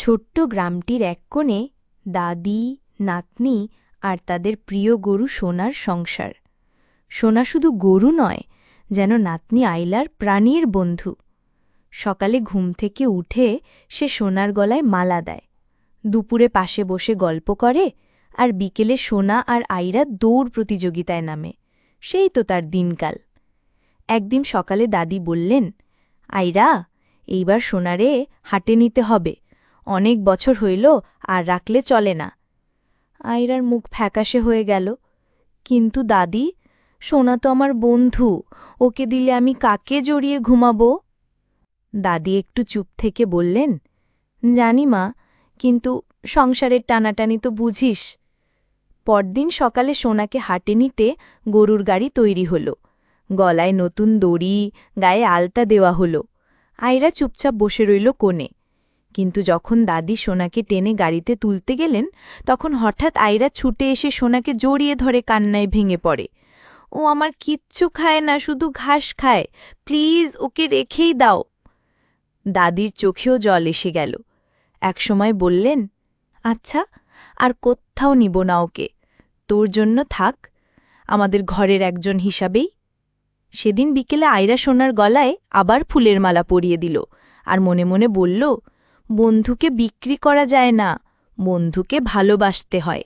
ছোট্ট গ্রামটির এক কোণে দাদি, নাতনি আর তাদের প্রিয় গরু সোনার সংসার। সোনা শুধু গরু নয়, যেন নাতনি আইলার প্রাণীর বন্ধু। সকালে ঘুম থেকে উঠে সে সোনার গলায় মালা দেয়, দুপুরে পাশে বসে গল্প করে, আর বিকেলে সোনা আর আইরা দৌড় প্রতিযোগিতায় নামে। সেই তো তার দিনকাল। একদিন সকালে দাদি বললেন, আইরা, এইবার সোনারে হাটে নিতে হবে, অনেক বছর হইল আর রাখলে চলে না। আয়রার মুখ ফ্যাকাশে হয়ে গেল। কিন্তু দাদি, সোনা তো আমার বন্ধু, ওকে দিলে আমি কাকে জড়িয়ে ঘুমাবো? দাদি একটু চুপ থেকে বললেন, জানি মা, কিন্তু সংসারের টানাটানি তো বুঝিস। পরদিন সকালে সোনাকে হাটে নিতে গরুর গাড়ি তৈরি হল। গলায় নতুন দড়ি, গায়ে আলতা দেওয়া হল। আয়রা চুপচাপ বসে রইল কোণে। কিন্তু যখন দাদি সোনাকে টেনে গাড়িতে তুলতে গেলেন, তখন হঠাৎ আয়রা ছুটে এসে সোনাকে জড়িয়ে ধরে কান্নায় ভেঙে পড়ে। ও আমার কিচ্ছু খায় না, শুধু ঘাস খায়, প্লিজ ওকে রেখেই দাও। দাদির চোখেও জল এসে গেল। একসময় বললেন, আচ্ছা, আর কোত্থাও নিব না ওকে, তোর জন্য থাক, আমাদের ঘরের একজন হিসাবেই। সেদিন বিকেলে আয়রা সোনার গলায় আবার ফুলের মালা পরিয়ে দিল, আর মনে মনে বলল, বন্ধুকে বিক্রি করা যায় না, বন্ধুকে ভালোবাসতে হয়।